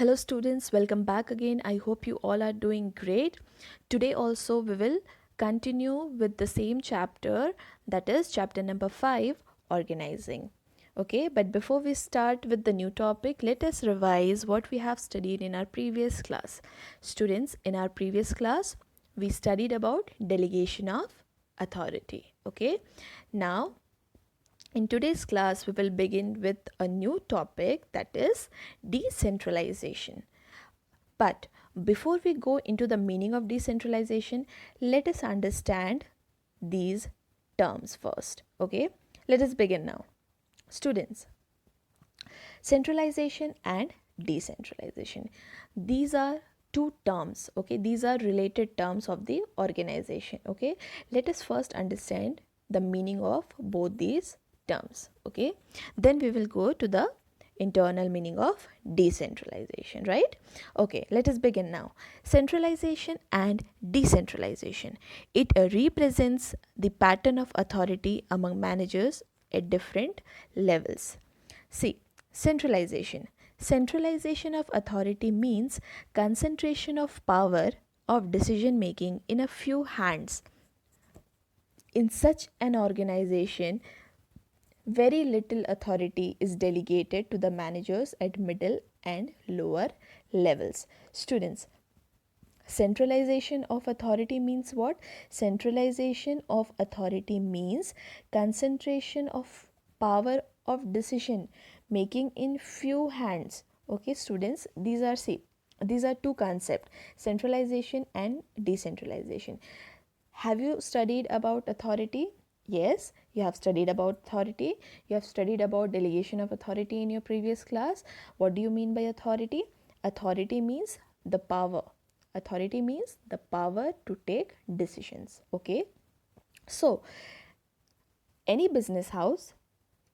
Hello students, welcome back again. I hope you all are doing great. Today also we will continue with the same chapter, that is chapter number 5, organizing. Okay, but before we start with the new topic, let us revise what we have studied in our previous class. Students, in our previous class, we studied about delegation of authority. Okay, now in today's class, we will begin with a new topic, that is decentralization. But before we go into the meaning of decentralization, let us understand these terms first. Okay, let us begin now. Students, centralization and decentralization. These are two terms, okay? These are related terms of the organization, okay? Let us first understand the meaning of both these terms, okay? Then we will go to the internal meaning of decentralization, right? Okay, let us begin now. Centralization and decentralization. It represents the pattern of authority among managers at different levels. See, centralization. Centralization of authority means concentration of power of decision making in a few hands. In such an organization, very little authority is delegated to the managers at middle and lower levels. Students, centralization of authority means what? Centralization of authority means concentration of power of decision making in few hands. Okay, students, these are two concepts, centralization and decentralization. Have you studied about authority? Yes, you have studied about authority. You have studied about delegation of authority in your previous class. What do you mean by authority? Authority means the power. Authority means the power to take decisions. Okay. So, any business house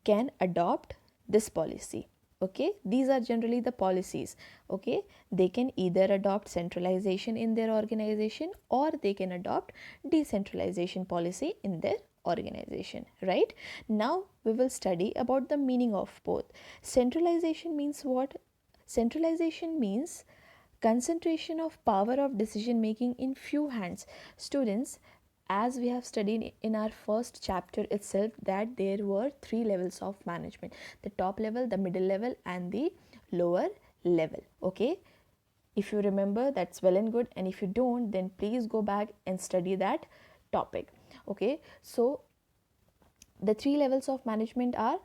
can adopt this policy. Okay, these are generally the policies. Okay, they can either adopt centralization in their organization or they can adopt decentralization policy in their organization, right? Now we will study about the meaning of both. Centralization means what? Centralization means concentration of power of decision making in few hands. Students, as we have studied in our first chapter itself, that there were three levels of management: the top level, the middle level, and the lower level. Okay, if you remember, that's well and good, and if you don't, then please go back and study that topic. Okay, so the three levels of management are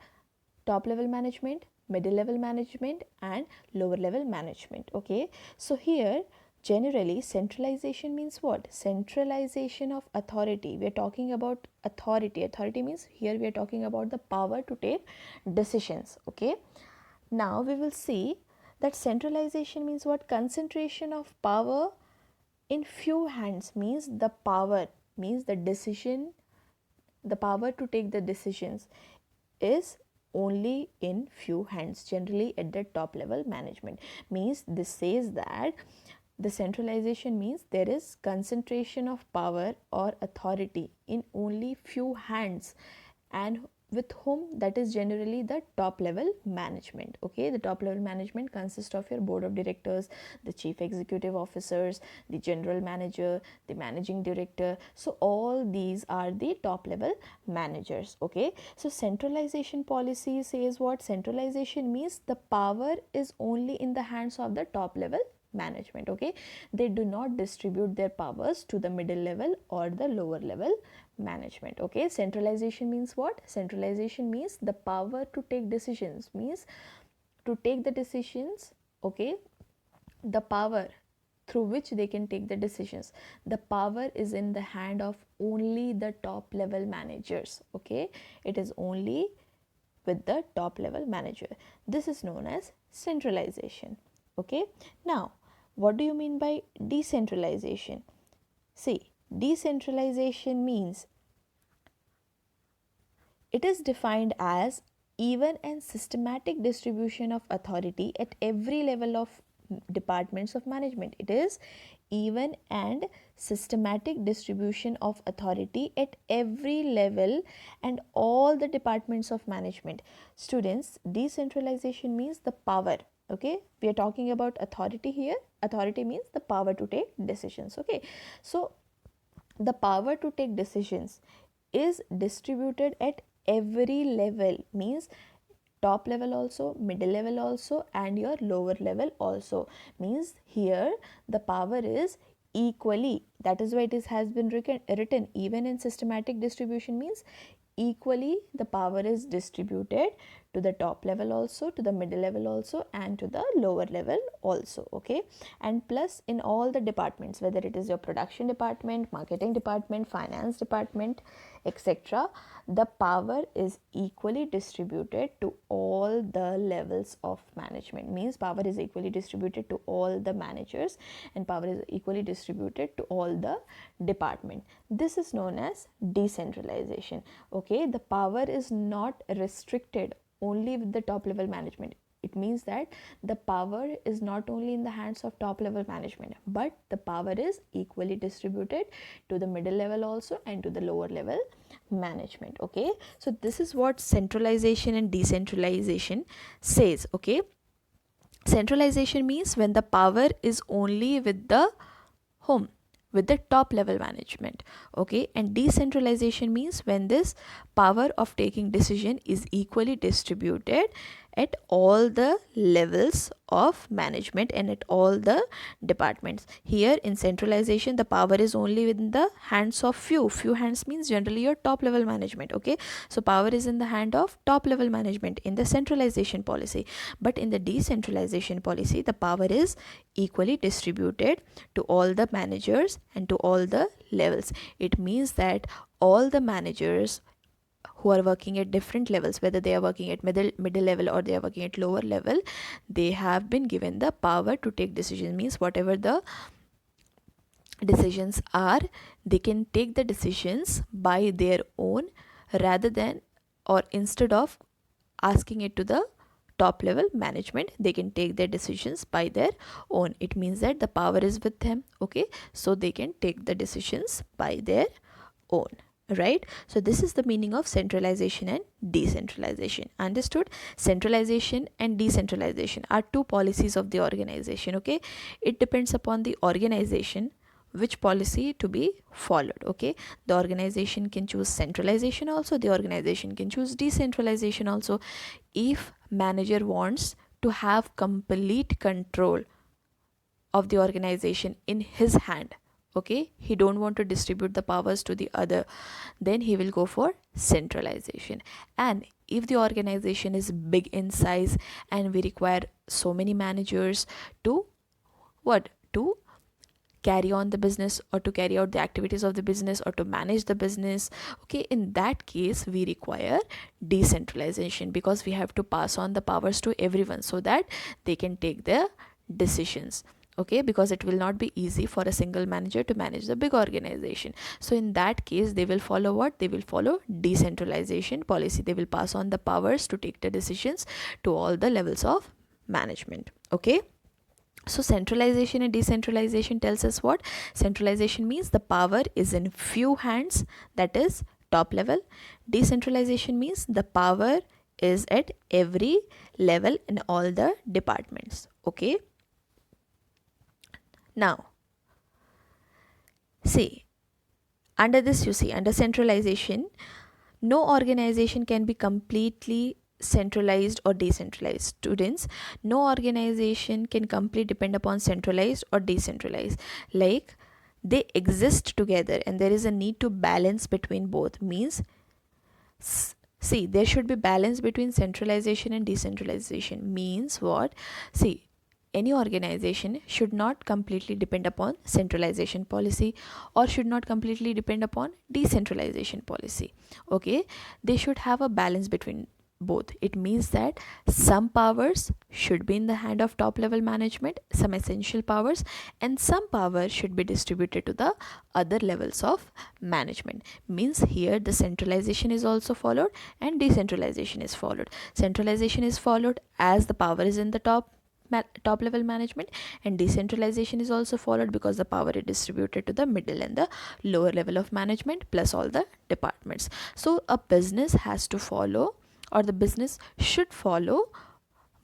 top level management, middle level management, and lower level management. Okay, so here generally centralization means what? Centralization of authority. We are talking about authority means here we are talking about the power to take decisions. Okay, now we will see that centralization means what? Concentration of power in few hands means the power, means the decision, the power to take the decisions is only in few hands, generally at the top level management. Means this says that the centralization means there is concentration of power or authority in only few hands, and with whom? That is generally the top level management. Okay, the top level management consists of your board of directors, the chief executive officers, the general manager, the managing director. So all these are the top level managers. Okay, so centralization policy says what? Centralization means the power is only in the hands of the top level management. Okay, they do not distribute their powers to the middle level or the lower level management. Okay, centralization means what? Centralization means the power to take decisions, means to take the decisions. Okay, the power through which they can take the decisions, the power is in the hand of only the top level managers. Okay, it is only with the top level manager. This is known as centralization. Okay, now what do you mean by decentralization? See, decentralization means it is defined as even and systematic distribution of authority at every level of departments of management. It is even and systematic distribution of authority at every level and all the departments of management. Students, decentralization means the power. Okay, we are talking about authority here. Authority means the power to take decisions. Okay, so the power to take decisions is distributed at every level, means top level also, middle level also, and your lower level also. Means here the power is equally, that is why it has been written even in systematic distribution, means equally the power is distributed to the top level also, to the middle level also, and to the lower level also. Okay, and plus in all the departments, whether it is your production department, marketing department, finance department, etc., the power is equally distributed to all the levels of management. Means power is equally distributed to all the managers, and power is equally distributed to all the department. This is known as decentralization. Okay, the power is not restricted only with the top level management. It means that the power is not only in the hands of top level management, but the power is equally distributed to the middle level also and to the lower level management. Okay, so this is what centralization and decentralization says. Okay, centralization means when the power is only with the home, with the top level management. Okay, and decentralization means when this power of taking decision is equally distributed at all the levels of management and at all the departments. Here in centralization the power is only within the hands of few hands, means generally your top level management. Okay, so power is in the hand of top level management in the centralization policy, but in the decentralization policy the power is equally distributed to all the managers and to all the levels. It means that all the managers who are working at different levels, whether they are working at middle level or they are working at lower level, they have been given the power to take decisions. Means whatever the decisions are, they can take the decisions by their own, rather than or instead of asking it to the top level management, they can take their decisions by their own. It means that the power is with them. Okay, so they can take the decisions by their own, right? So this is the meaning of centralization and decentralization. Understood? Centralization and decentralization are two policies of the organization. Okay, it depends upon the organization which policy to be followed. Okay, the organization can choose centralization also, the organization can choose decentralization also. If manager wants to have complete control of the organization in his hand, okay, he don't want to distribute the powers to the other, then he will go for centralization. And if the organization is big in size and we require so many managers to what, to carry on the business or to carry out the activities of the business or to manage the business, okay, in that case we require decentralization, because we have to pass on the powers to everyone so that they can take their decisions. Okay, because it will not be easy for a single manager to manage the big organization. So in that case they will follow what, they will follow decentralization policy. They will pass on the powers to take the decisions to all the levels of management. Okay, so centralization and decentralization tells us what? Centralization means the power is in few hands, that is top level. Decentralization means the power is at every level in all the departments. Okay, now see, under this, you see, under centralization, no organization can be completely centralized or decentralized. Students, no organization can completely depend upon centralized or decentralized. Like, they exist together and there is a need to balance between both. Means, see, there should be balance between centralization and decentralization. Means what? See, any organization should not completely depend upon centralization policy or should not completely depend upon decentralization policy. Okay, they should have a balance between both. It means that some powers should be in the hand of top level management, some essential powers, and some power should be distributed to the other levels of management. Means here the centralization is also followed and decentralization is followed. Centralization is followed as the power is in the top level management, and decentralization is also followed because the power is distributed to the middle and the lower level of management plus all the departments. So a business has to follow, or the business should follow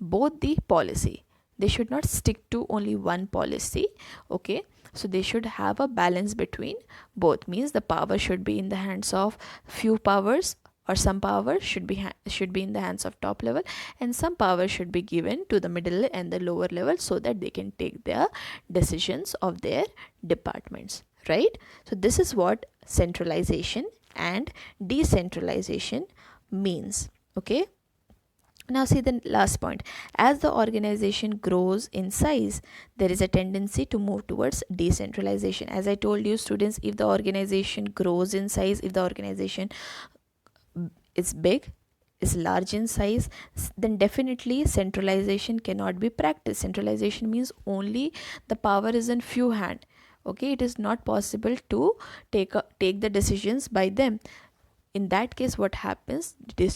both the policy. they should not stick to only one policy. Okay, so they should have a balance between both, means the power should be in the hands of few powers, or some power should be in the hands of top level, and some power should be given to the middle and the lower level, so that they can take their decisions of their departments, right? So this is what centralization and decentralization means. Okay, now see the last point. As the organization grows in size, there is a tendency to move towards decentralization. As I told you students, if the organization grows in size, if the organization is big, is large in size, then definitely centralization cannot be practiced. Centralization means only the power is in few hand. Okay, it is not possible to take the decisions by them. In that case, what happens, they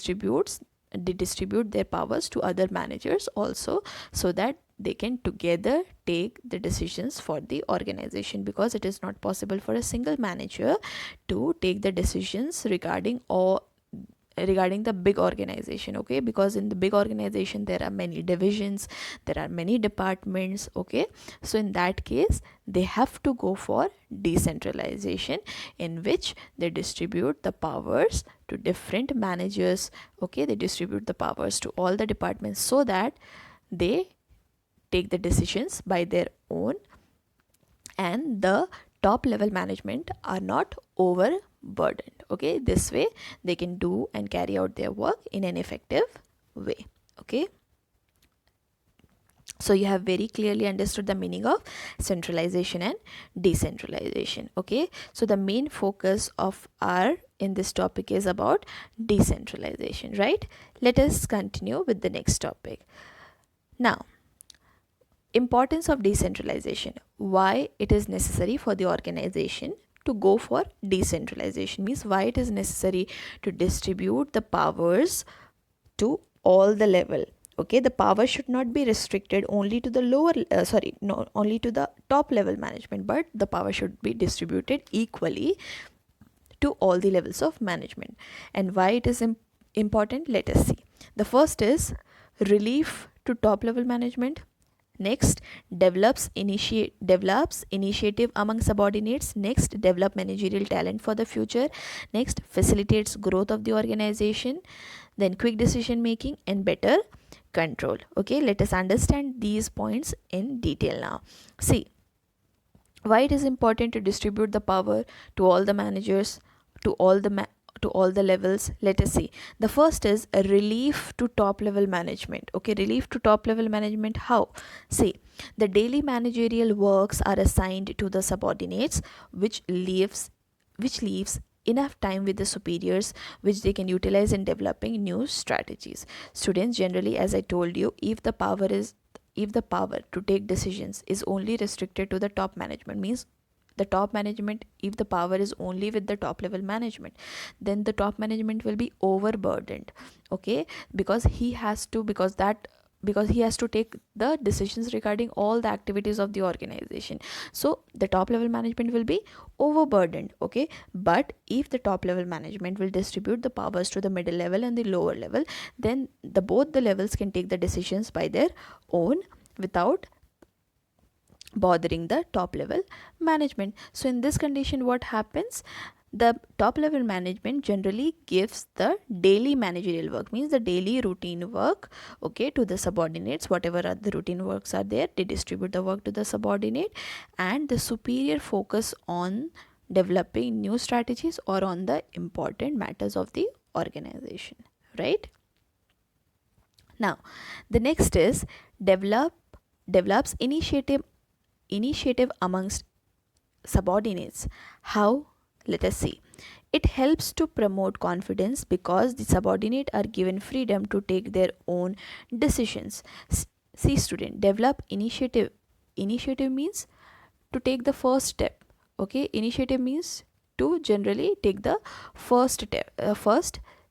distribute their powers to other managers also, so that they can together take the decisions for the organization, because it is not possible for a single manager to take the decisions regarding the big organization. Okay, because in the big organization there are many divisions, there are many departments. Okay, so in that case they have to go for decentralization, in which they distribute the powers to different managers. Okay, they distribute the powers to all the departments, so that they take the decisions by their own, and the top level management are not overburdened. Okay, this way they can do and carry out their work in an effective way. Okay, so you have very clearly understood the meaning of centralization and decentralization. Okay, so the main focus of our in this topic is about decentralization, right? Let us continue with the next topic. Now, importance of decentralization. Why it is necessary for the organization to go for decentralization, means why it is necessary to distribute the powers to all the level. Okay, the power should not be restricted only to the only to the top level management, but the power should be distributed equally to all the levels of management. And why it is important, let us see. The first is relief to top level management. Next, develops initiative among subordinates. Next, develop managerial talent for the future. Next, facilitates growth of the organization. Then quick decision making and better control. Okay, let us understand these points in detail now. See, why it is important to distribute the power to all the managers, to all the levels. Let us see. The first is a relief to top level management. Okay, relief to top level management. How? See, the daily managerial works are assigned to the subordinates, which leaves enough time with the superiors, which they can utilize in developing new strategies. Students, generally, as I told you, if the power to take decisions is only restricted to the top management, means the top management, if the power is only with the top level management, then the top management will be overburdened. Okay, because he has to take the decisions regarding all the activities of the organization, so the top level management will be overburdened. Okay, but if the top level management will distribute the powers to the middle level and the lower level, then both the levels can take the decisions by their own without bothering the top level management. So in this condition, what happens, the top level management generally gives the daily managerial work, means the daily routine work, okay, to the subordinates. Whatever are the routine works are there, they distribute the work to the subordinate, and the superior focus on developing new strategies or on the important matters of the organization, right? Now, the next is develops initiative amongst subordinates. How? Let us see. It helps to promote confidence, because the subordinate are given freedom to take their own decisions. See student, develop initiative. Initiative means to take the first step. Okay, initiative means to generally take the first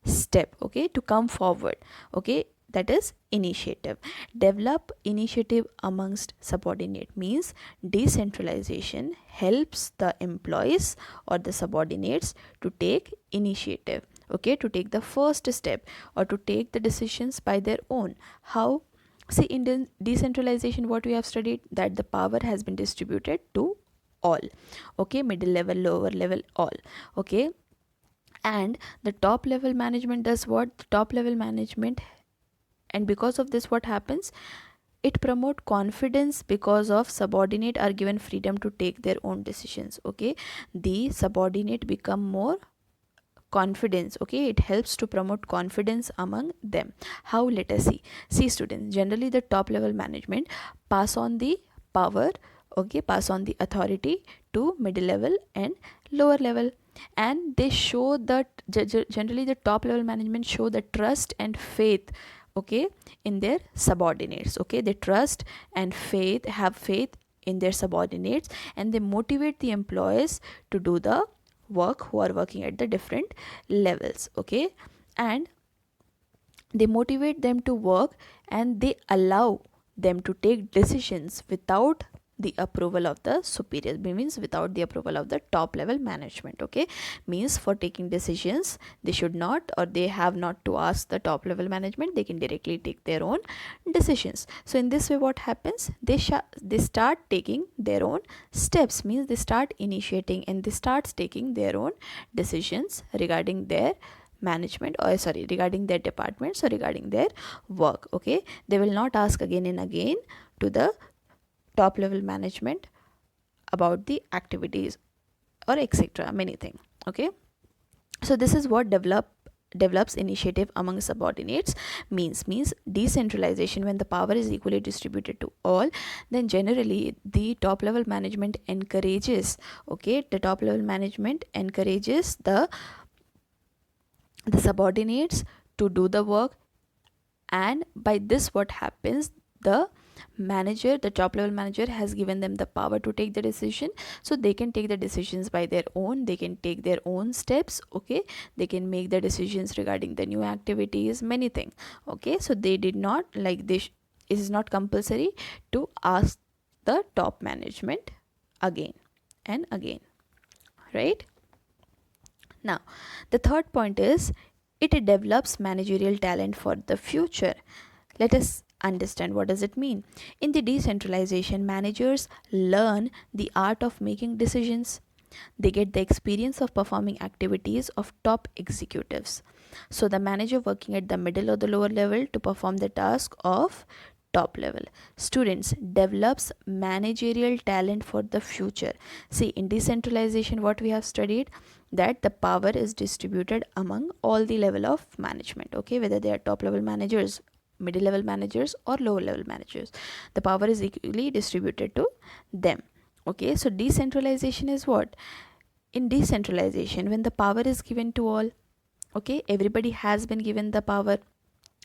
step, okay, to come forward. Okay, that is initiative. Develop initiative amongst subordinate means decentralization helps the employees or the subordinates to take initiative, okay, to take the first step or to take the decisions by their own. How? See, in decentralization, what we have studied, that the power has been distributed to all, okay, middle level, lower level, all, okay. And the top level management does what? The top level management, and because of this, what happens? It promote confidence, because of subordinate are given freedom to take their own decisions, okay. The subordinate become more confidence, okay. It helps to promote confidence among them. How? Let us see students, generally the top level management pass on the power, okay, pass on the authority to middle level and lower level, and they show that generally the top level management show the trust and faith, okay, in their subordinates, okay. They trust and faith, have faith in their subordinates, and they motivate the employees to do the work, who are working at the different levels, okay. And they motivate them to work, and they allow them to take decisions without the approval of the superior, means without the approval of the top level management, okay. Means for taking decisions, they should not, or they have not to ask the top level management, they can directly take their own decisions. So in this way, what happens? They start taking their own steps, means they start initiating and they start taking their own decisions regarding their management, or sorry, regarding their departments or regarding their work, okay. They will not ask again and again to the top level management about the activities or etc, many things, okay. So this is what develops initiative among subordinates. Means decentralization, when the power is equally distributed to all, then generally the top level management encourages, okay, the top level management encourages the subordinates to do the work. And by this, what happens? The manager, the top level manager, has given them the power to take the decision, so they can take the decisions by their own, they can take their own steps, okay. They can make the decisions regarding the new activities, many things, okay. So they did not like this, it is not compulsory to ask the top management again and again, right? Now, the third point is, it develops managerial talent for the future. Let us understand what does it mean. In the decentralization, managers learn the art of making decisions. They get the experience of performing activities of top executives. So the manager working at the middle or the lower level to perform the task of top level. Students develops managerial talent for the future. See, in decentralization, what we have studied, that the power is distributed among all the level of management, okay, whether they are top level managers, middle level managers, or lower level managers, the power is equally distributed to them, okay. So decentralization is what? In decentralization, when the power is given to all, okay, everybody has been given the power,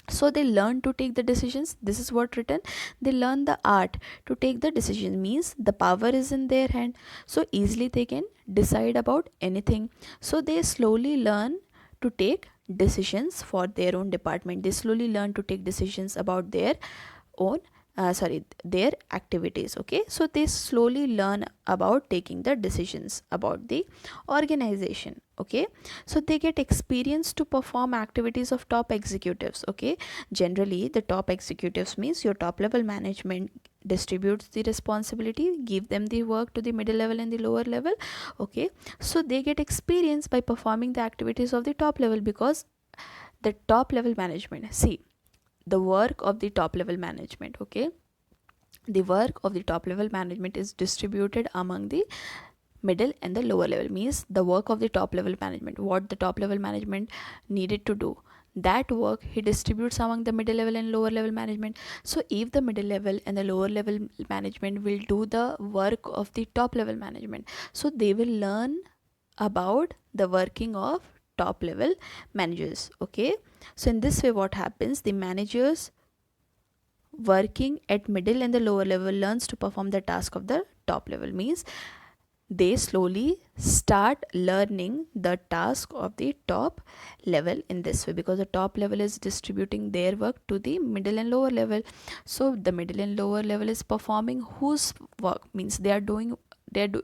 so they learn to take the decisions. This is what written, they learn the art to take the decision, means the power is in their hand, so easily they can decide about anything. So they slowly learn to take decisions for their own department, they slowly learn to take decisions about their own their activities, okay. So they slowly learn about taking the decisions about the organization, okay. So they get experience to perform activities of top executives, okay. Generally the top executives means your top level management distributes the responsibility, give them the work to the middle level and the lower level, okay. So they get experience by performing the activities of the top level, because the top level management, see, the work of the top level management, okay, the work of the top level management is distributed among the middle and the lower level, means the work of the top level management, what the top level management needed to do, that work he distributes among the middle level and lower level management. So if the middle level and the lower level management will do the work of the top level management, so they will learn about the working of top level managers, okay. So in this way, what happens, the managers working at middle and the lower level learns to perform the task of the top level, means they slowly start learning the task of the top level in this way, because the top level is distributing their work to the middle and lower level. So the middle and lower level is performing whose work, means they are doing,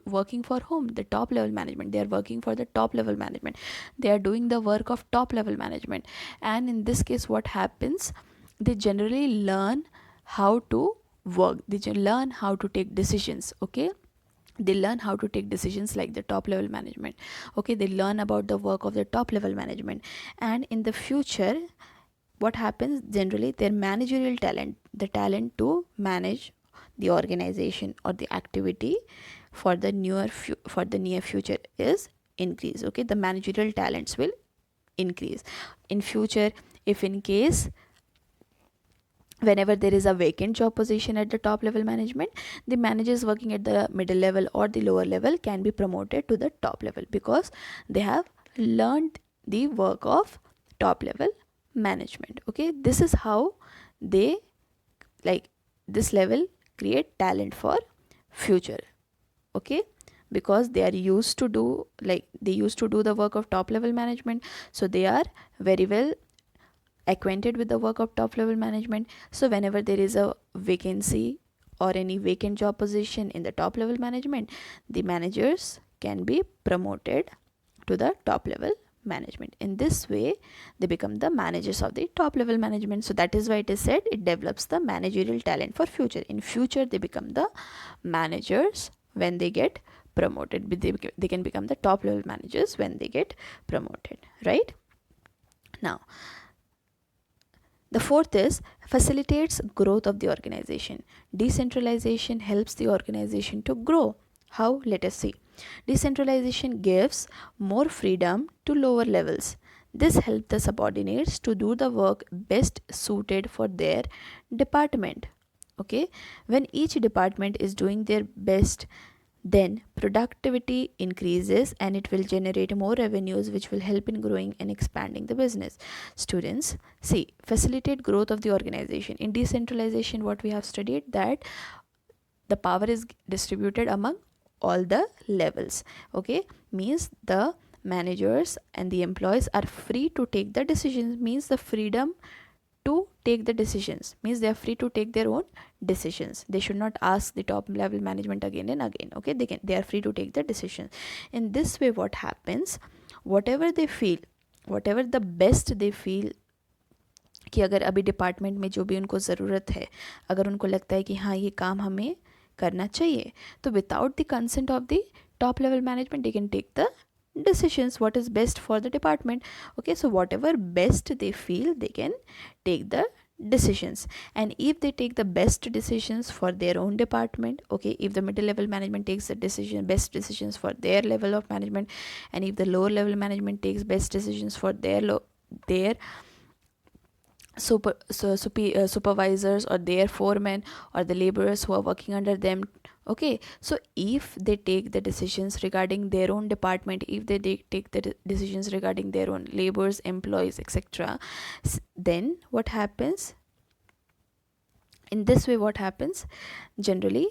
working for whom? The top level management, they are working for the top level management, they are doing the work of top level management. And in this case, what happens, they generally learn how to work. They learn how to take decisions. Okay, they learn how to take decisions like the top level management. Okay, they learn about the work of the top level management. And in the future, what happens generally, their managerial talent, the talent to manage the organization or the activity for the near future is increase. Okay, the managerial talents will increase in future. If in case whenever there is a vacant job position at the top level management, the managers working at the middle level or the lower level can be promoted to the top level, because they have learned the work of top level management. Okay, this is how they, like, this level create talent for future. Okay, because they are used to do, like, they used to do the work of top level management, so they are very well acquainted with the work of top level management. So whenever there is a vacancy or any vacant job position in the top level management, the managers can be promoted to the top level management. In this way, they become the managers of the top level management. So that is why it is said it develops the managerial talent for future. In future, they become the managers when they get promoted. They can become the top level managers when they get promoted, right? Now, the fourth is facilitates growth of the organization. Decentralization helps the organization to grow. How? Let us see. Decentralization gives more freedom to lower levels. This helps the subordinates to do the work best suited for their department. Okay, when each department is doing their best, then productivity increases and it will generate more revenues, which will help in growing and expanding the business. Students, see, facilitate growth of the organization. In decentralization, what we have studied, that the power is distributed among all the levels. Okay, means the managers and the employees are free to take the decisions. Means the freedom to take the decisions, means they are free to take their own decisions. They should not ask the top level management again and again. Okay, they are free to take the decisions. In this way, what happens, whatever they feel, whatever the best they feel, कि अगर अभी department में जो भी उनको ज़रूरत है, अगर उनको लगता है कि हाँ ये काम हमें करना चाहिए, तो without the consent of the top level management, they can take the decisions what is best for the department. Okay, so whatever best they feel, they can take the decisions. And if they take the best decisions for their own department, okay, if the middle level management takes the best decisions for their level of management, and if the lower level management takes best decisions for their supervisors or their foremen or the laborers who are working under them. Okay, so if they take the decisions regarding their own department, if they take the decisions regarding their own laborers, employees, etc., then what happens, in this way what happens, generally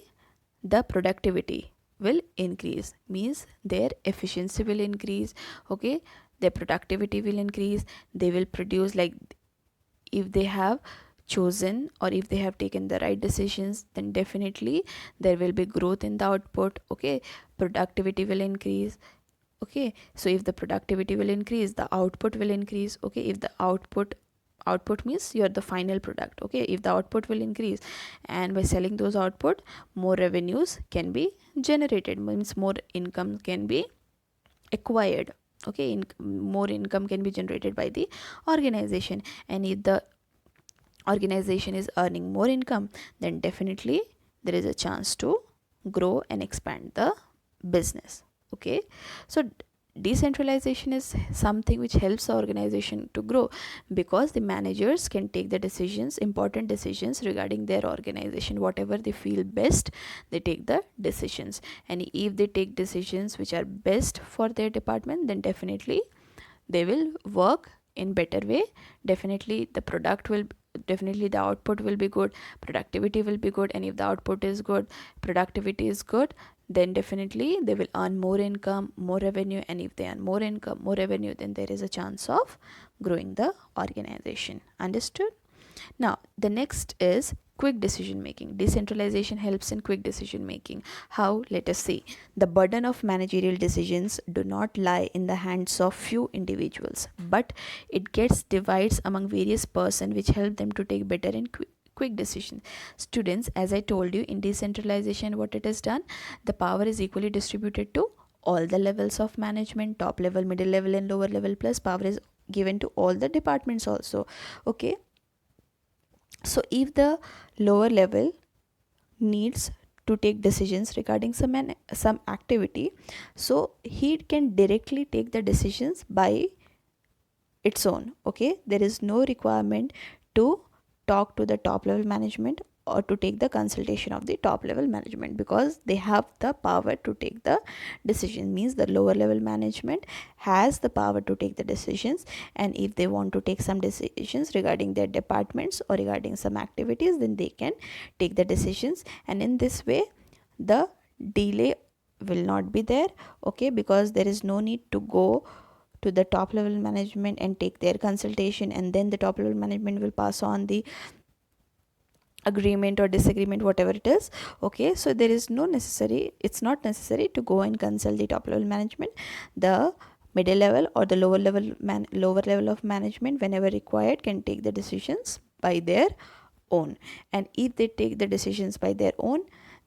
the productivity will increase, means their efficiency will increase. Okay, their productivity will increase. They will produce, like, if they have chosen or if they have taken the right decisions, then definitely there will be growth in the output. Okay, productivity will increase. Okay, so if the productivity will increase, the output will increase. Okay, if the output means you're the final product. Okay, if the output will increase, and by selling those output, more revenues can be generated, means more income can be acquired. Okay, more income can be generated by the organization. And if the organization is earning more income, then definitely there is a chance to grow and expand the business. Okay, so decentralization is something which helps the organization to grow, because the managers can take the decisions, important decisions regarding their organization. Whatever they feel best, they take the decisions. And if they take decisions which are best for their department, then definitely they will work in better way. Definitely the output will be good, productivity will be good. And if the output is good, productivity is good, then definitely they will earn more income, more revenue. And if they earn more income, more revenue, then there is a chance of growing the organization. Understood? Now, the next is quick decision making. Decentralization helps in quick decision making. How? Let us see. The burden of managerial decisions do not lie in the hands of few individuals, but it gets divides among various persons, which help them to take better and quick decisions. Students, as I told you, in decentralization, what it has done, the power is equally distributed to all the levels of management, top level, middle level, and lower level, plus power is given to all the departments also. Okay, so if the lower level needs to take decisions regarding some activity, so he can directly take the decisions by its own. Okay, there is no requirement to talk to the top level management or to take the consultation of the top level management, because they have the power to take the decision. Means the lower level management has the power to take the decisions, and if they want to take some decisions regarding their departments or regarding some activities, then they can take the decisions, and in this way the delay will not be there. Okay, because there is no need to go to the top level management and take their consultation, and then the top level management will pass on the agreement or disagreement, whatever it is. Okay, so there is no necessary, it's not necessary to go and consult the top level management. The middle level or the lower level of management, whenever required, can take the decisions by their own, and if they take the decisions by their own,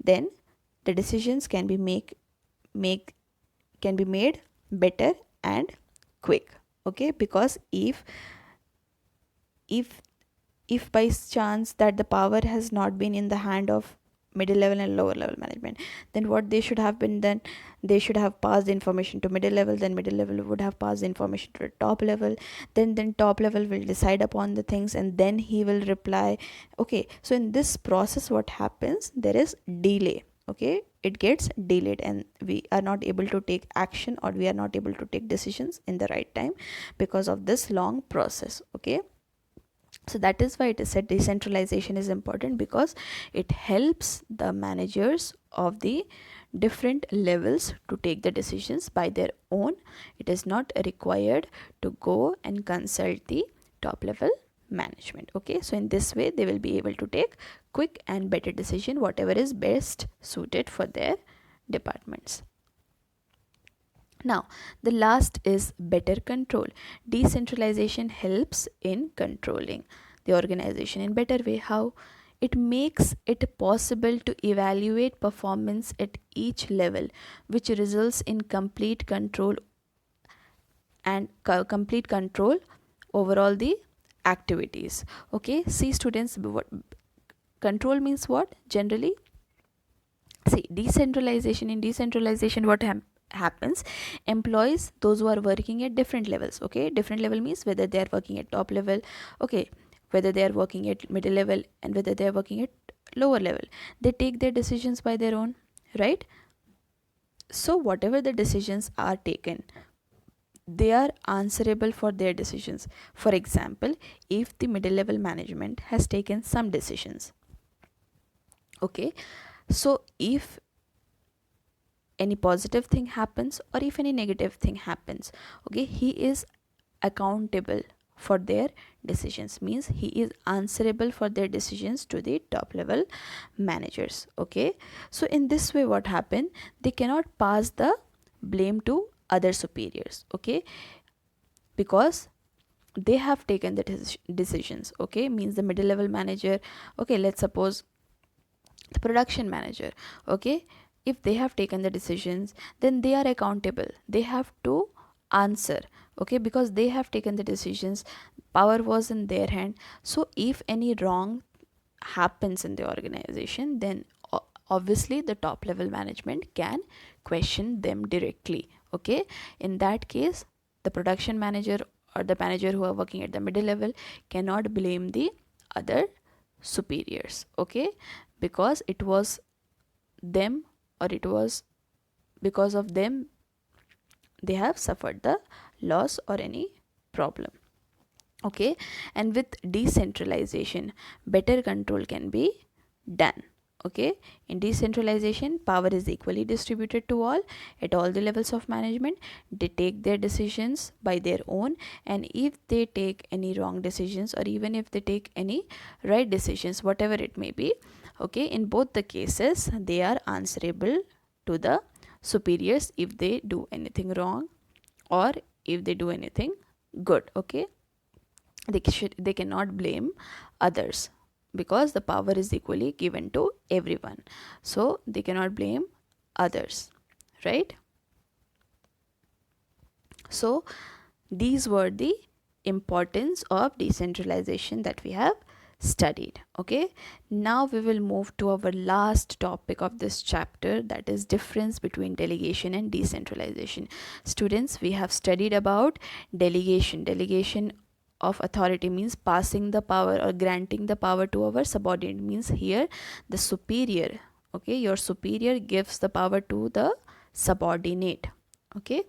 then the decisions can be made better and quick. Okay, because if if by chance that the power has not been in the hand of middle level and lower level management, then what they should have been, then they should have passed information to middle level, then middle level would have passed information to the top level, then top level will decide upon the things, and then he will reply. Okay, so in this process what happens, there is delay. Okay, it gets delayed, and we are not able to take action, or we are not able to take decisions in the right time because of this long process. Okay, so that is why it is said decentralization is important, because it helps the managers of the different levels to take the decisions by their own. It is not required to go and consult the top level management. Okay, so in this way they will be able to take quick and better decision, whatever is best suited for their departments. Now, the last is better control. Decentralization helps in controlling the organization in better way. How? It makes it possible to evaluate performance at each level, which results in complete control over all the activities. Okay, see students, what control means what generally? See, decentralization, what happens, employees, those who are working at different levels. Okay, different level means whether they are working at top level, okay, whether they are working at middle level, and whether they are working at lower level, they take their decisions by their own, right? So whatever the decisions are taken, they are answerable for their decisions. For example, if the middle level management has taken some decisions, okay, so if any positive thing happens or if any negative thing happens, okay, he is accountable for their decisions. Means he is answerable for their decisions to the top level managers. Okay, so in this way what happened, they cannot pass the blame to other superiors. Okay, because they have taken the decisions. Okay, means the middle level manager, okay, let's suppose the production manager, okay, if they have taken the decisions, then they are accountable, they have to answer. Okay, because they have taken the decisions, power was in their hand. So if any wrong happens in the organization, then obviously the top level management can question them directly. Okay, in that case, the production manager or the manager who are working at the middle level cannot blame the other superiors. Okay, because it was them, or it was because of them they have suffered the loss or any problem. Okay, and with decentralization, better control can be done. Okay, in decentralization, power is equally distributed to all at all the levels of management. They take their decisions by their own, and if they take any wrong decisions, or even if they take any right decisions, whatever it may be, okay, in both the cases they are answerable to the superiors if they do anything wrong or if they do anything good. Okay, they cannot blame others, because the power is equally given to everyone, so they cannot blame others, right? So these were the importance of decentralization that we have studied. Okay, now we will move to our last topic of this chapter, that is difference between delegation and decentralization. Students, we have studied about delegation of authority means passing the power or granting the power to our subordinate, means here the superior, okay, your superior gives the power to the subordinate. Okay,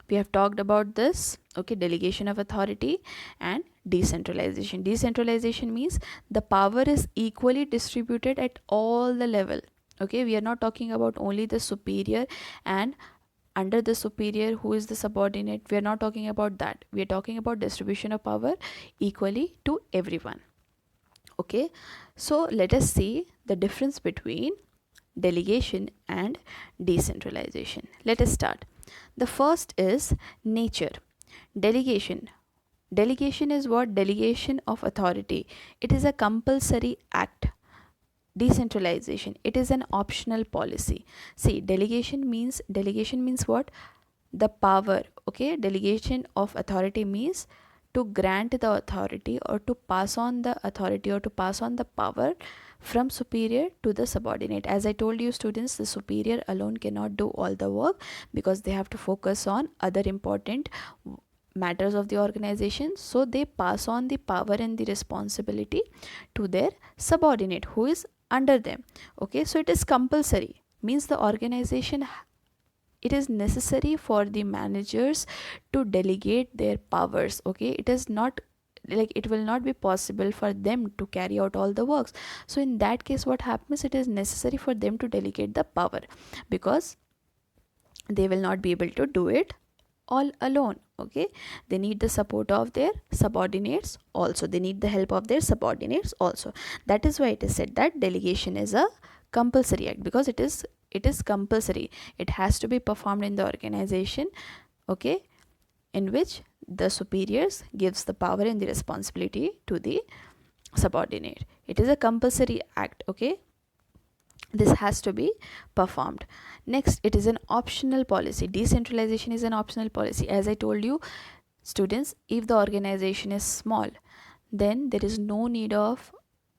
we have talked about this. Okay, delegation of authority and decentralization means the power is equally distributed at all the level. Okay, we are not talking about only the superior and under the superior who is the subordinate. We are not talking about that. We are talking about distribution of power equally to everyone. Okay, so let us see the difference between delegation and decentralization. Let us start. The first is nature. Delegation. Delegation is what? Delegation of authority. It is a compulsory act. Decentralization, it is an optional policy. See, delegation means what? The power. Okay, delegation of authority means to grant the authority or to pass on the authority or to pass on the power from superior to the subordinate. As I told you, students, the superior alone cannot do all the work because they have to focus on other important matters of the organization, so they pass on the power and the responsibility to their subordinate who is under them. Okay, so it is compulsory, means the organization, it is necessary for the managers to delegate their powers. Okay, it is not like it will not be possible for them to carry out all the works. So in that case, what happens, it is necessary for them to delegate the power because they will not be able to do it all alone. Okay, they need the support of their subordinates also, they need the help of their subordinates also. That is why it is said that delegation is a compulsory act, because it is compulsory, it has to be performed in the organization. Okay, in which the superiors gives the power and the responsibility to the subordinate. It is a compulsory act. Okay, this has to be performed. Next, it is an optional policy. Decentralization is an optional policy. As I told you, students, if the organization is small, then there is no need of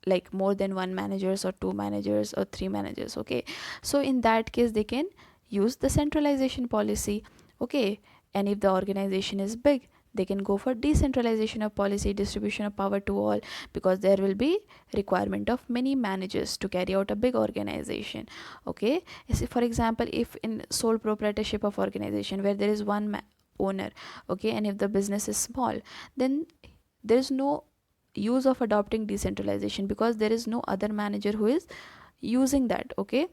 like more than one managers or two managers or three managers. Okay, so in that case they can use the centralization policy. Okay, and if the organization is big, they can go for decentralization of policy, distribution of power to all, because there will be requirement of many managers to carry out a big organization. Okay, for example, if in sole proprietorship of organization where there is one owner, okay, and if the business is small, then there is no use of adopting decentralization because there is no other manager who is using that. Okay,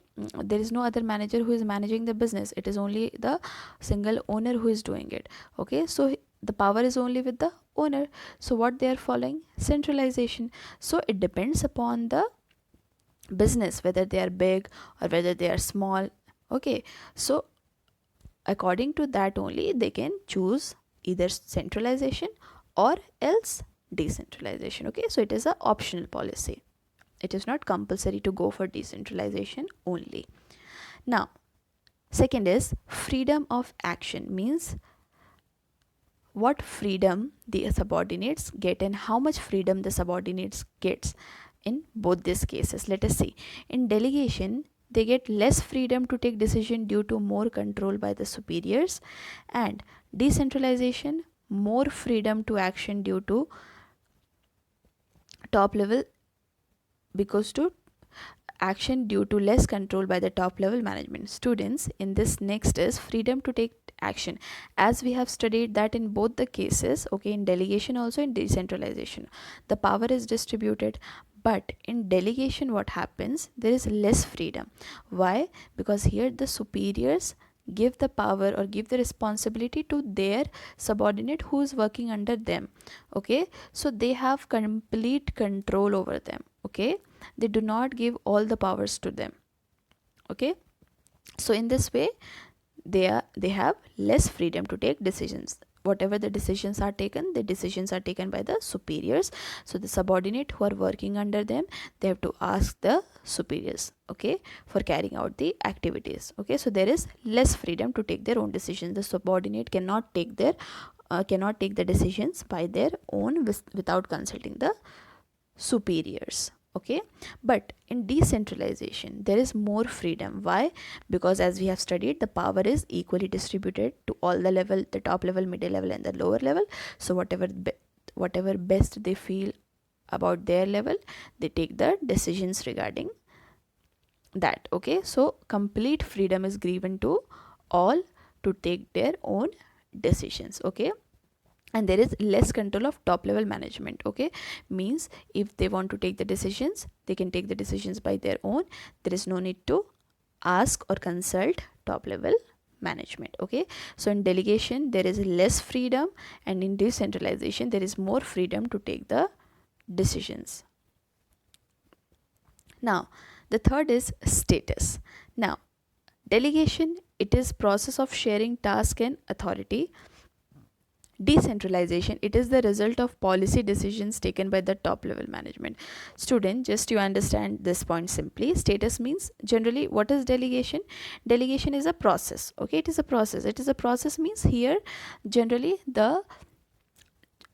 there is no other manager who is managing the business, it is only the single owner who is doing it. Okay, so the power is only with the owner, so what they are following? Centralization. So it depends upon the business whether they are big or whether they are small. Okay, so according to that only they can choose either centralization or else decentralization. Okay, so it is a optional policy, it is not compulsory to go for decentralization only. Now, second is freedom of action, means what freedom the subordinates get and how much freedom the subordinates gets in both these cases. Let us see. In delegation, they get less freedom to take decision due to more control by the superiors, and decentralization, more freedom to action due to top level, because to action due to less control by the top level management. Students, in this next is freedom to take action, as we have studied that in both the cases. Okay, in delegation also in decentralization the power is distributed, but in delegation what happens, there is less freedom. Why? Because here the superiors give the power or give the responsibility to their subordinate who is working under them. Okay, so they have complete control over them. Okay, they do not give all the powers to them. Okay, so in this way they have less freedom to take decisions. whatever the decisions are taken, the decisions are taken by the superiors. So the subordinate who are working under them, they have to ask the superiors, okay, for carrying out the activities. Okay, so there is less freedom to take their own decisions. The subordinate cannot take the decisions by their own without consulting the superiors. Okay, but in decentralization there is more freedom. Why? Because as we have studied, the power is equally distributed to all the level, the top level, middle level and the lower level. So whatever best they feel about their level, they take the decisions regarding that. Okay, so complete freedom is given to all to take their own decisions. Okay, and there is less control of top level management. Okay, means if they want to take the decisions, they can take the decisions by their own. There is no need to ask or consult top level management. Okay, so in delegation there is less freedom, and in decentralization there is more freedom to take the decisions. Now the third is status. Now delegation, it is process of sharing task and authority. Decentralization, it is the result of policy decisions taken by the top level management. Student, just you understand this point simply. Status means generally what is delegation? Delegation is a process. Okay, it is a process. It is a process means here generally the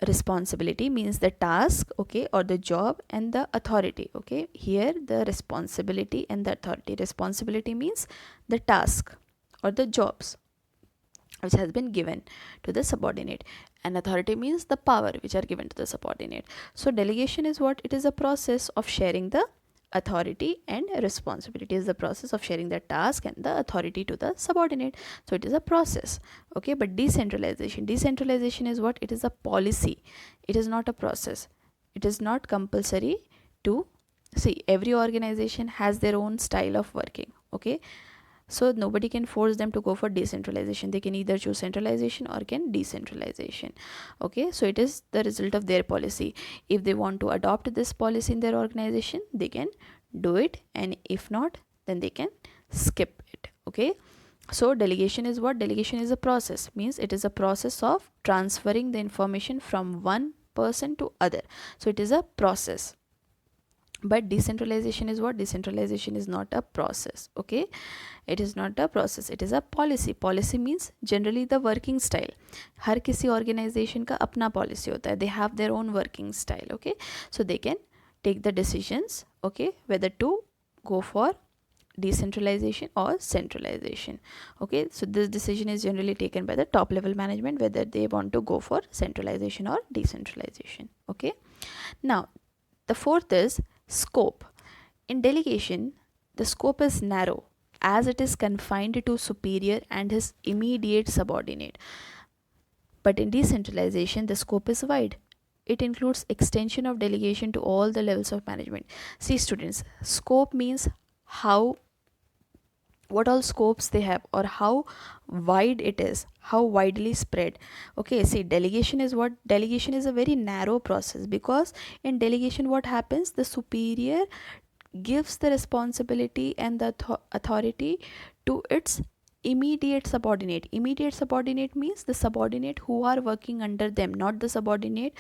responsibility means the task, okay, or the job, and the authority. Okay, here the responsibility and the authority. Responsibility means the task or the jobs which has been given to the subordinate, and authority means the power which are given to the subordinate. So delegation is what? It is a process of sharing the authority, and responsibility is the process of sharing the task and the authority to the subordinate. So it is a process. Okay, but decentralization is what? It is a policy. It is not a process. It is not compulsory to see. Every organization has their own style of working. Okay, so nobody can force them to go for decentralization. They can either choose centralization or can decentralization. Okay, so it is the result of their policy. If they want to adopt this policy in their organization, they can do it, and if not, then they can skip it. Okay, so delegation is what? Delegation is a process, means it is a process of transferring the information from one person to other. So it is a process. But decentralization is what? Decentralization is not a process. Okay, it is not a process, it is a policy. Policy means generally the working style. हर किसी organization का अपना policy होता है. They have their own working style. Okay, so they can take the decisions, okay, whether to go for decentralization or centralization. Okay, so this decision is generally taken by the top level management whether they want to go for centralization or decentralization. Okay, now the fourth is scope. In delegation, the scope is narrow as it is confined to superior and his immediate subordinate. But in decentralization, the scope is wide. It includes extension of delegation to all the levels of management. See students, scope means what all scopes they have, or how wide it is, how widely spread. Okay, see, delegation is what? Delegation is a very narrow process, because in delegation what happens? The superior gives the responsibility and the authority to its immediate subordinate. Immediate subordinate means the subordinate who are working under them, not the subordinate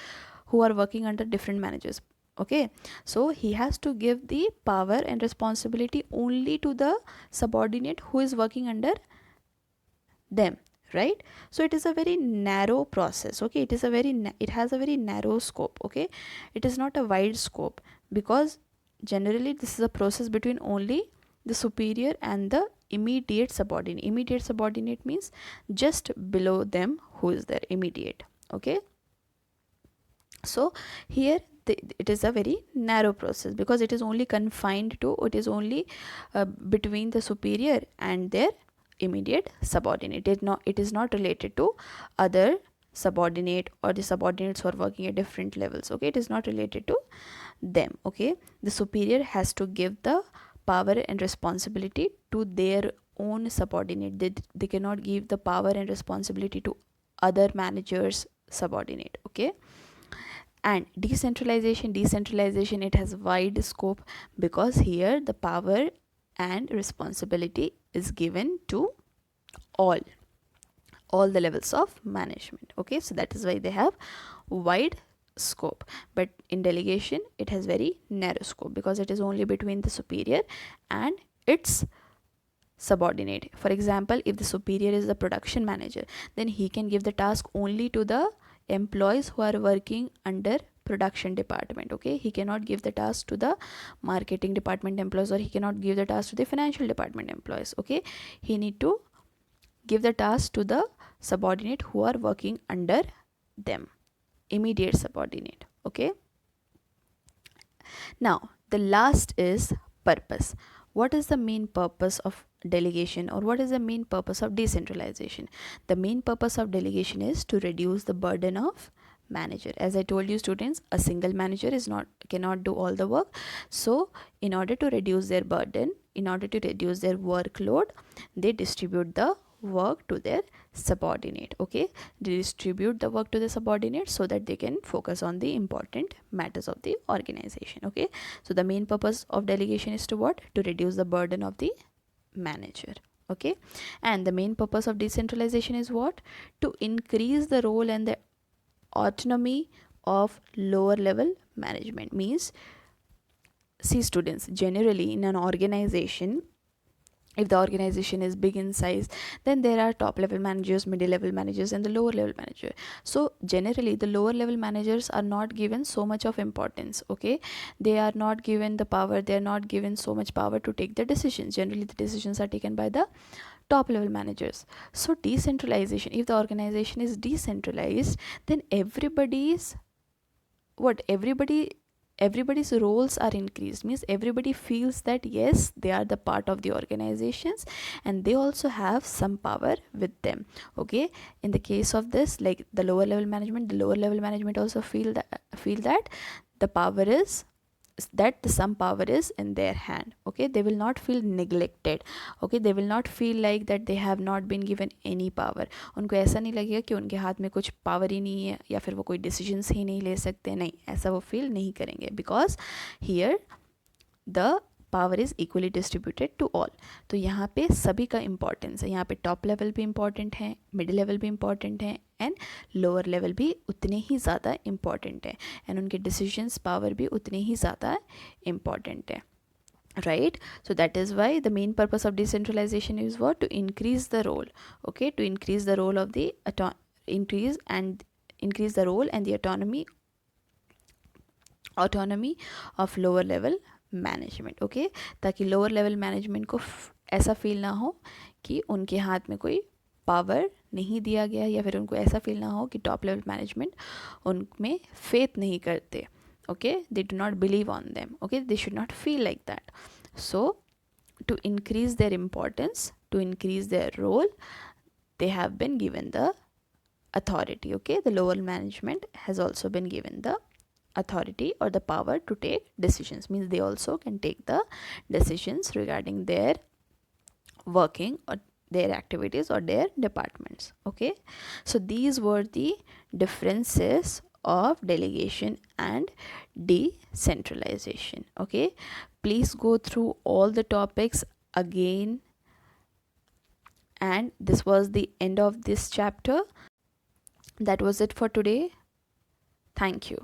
who are working under different managers. Okay, so he has to give the power and responsibility only to the subordinate who is working under them, right? So it is a very narrow process. Okay, it has a very narrow scope. Okay, it is not a wide scope, because generally this is a process between only the superior and the immediate subordinate. Immediate subordinate means just below them, who is their immediate. Okay, so here it is a very narrow process, because it is only confined to, it is only between the superior and their immediate subordinate. It is not related to other subordinate or the subordinates who are working at different levels. Okay, it is not related to them. Okay, the superior has to give the power and responsibility to their own subordinate. They cannot give the power and responsibility to other managers subordinate. Okay, and decentralization, it has wide scope, because here the power and responsibility is given to all all the levels of management. Okay, so that is why they have wide scope, but in delegation it has very narrow scope because it is only between the superior and its subordinate. For example, if the superior is the production manager, then he can give the task only to the employees who are working under production department. Okay, he cannot give the task to the marketing department employees, or he cannot give the task to the financial department employees. Okay, he need to give the task to the subordinate who are working under them, immediate subordinate. Okay, now the last is purpose. What is the main purpose of delegation, or what is the main purpose of decentralization? The main purpose of delegation is to reduce the burden of manager. As I told you students, a single manager cannot do all the work. So in order to reduce their burden, in order to reduce their workload, they distribute the work to their subordinate. Okay, they distribute the work to the subordinate so that they can focus on the important matters of the organization. Okay, so the main purpose of delegation is to what? To reduce the burden of the manager. Okay, and the main purpose of decentralization is what? To increase the role and the autonomy of lower level management. Means, see students, generally in an organization, if the organization is big in size, then there are top level managers, middle level managers, and the lower level manager. So generally the lower level managers are not given so much of importance. Okay, they are not given the power, they are not given so much power to take the decisions. Generally the decisions are taken by the top level managers. So decentralization, if the organization is decentralized, then everybody's roles are increased. Means everybody feels that yes, they are the part of the organizations and they also have some power with them. Okay, in the case of this, like the lower level management also feel that the power is some power is in their hand. Okay, they will not feel neglected. Okay, they will not feel like that they have not been given any power. उनको ऐसा नहीं लगेगा कि उनके हाथ में कुछ power ही नहीं है या फिर वो कोई डिसीजंस ही नहीं ले सकते. नहीं, ऐसा वो फील नहीं करेंगे because here the power is equally distributed to all. तो यहाँ पे सभी का इम्पॉर्टेंस है. यहाँ पे टॉप लेवल भी इम्पॉर्टेंट है, मिडिल लेवल भी इम्पॉर्टेंट है एंड लोअर लेवल भी उतने ही ज़्यादा इम्पॉर्टेंट है एंड उनके डिसीजंस पावर भी उतने ही ज़्यादा इम्पॉर्टेंट है. Right, so that is why the main purpose of decentralization is what? To increase the role. Okay, to increase the role of the increase the role and the autonomy of lower level management. Okay, ताकि lower level management को ऐसा feel ना हो कि उनके हाथ में कोई पावर नहीं दिया गया, या फिर उनको ऐसा फील ना हो कि टॉप लेवल मैनेजमेंट उनमें फेथ नहीं करते. Okay, they do not believe on them. Okay, they should not feel like that. So to increase their importance, to increase their role, they have been given the authority. Okay, the lower management has also been given the authority or the power to take decisions. Means they also can take the decisions regarding their working or their activities or their departments. Okay, so these were the differences of delegation and decentralization. Okay, please go through all the topics again, and this was the end of this chapter. That was it for today. Thank you.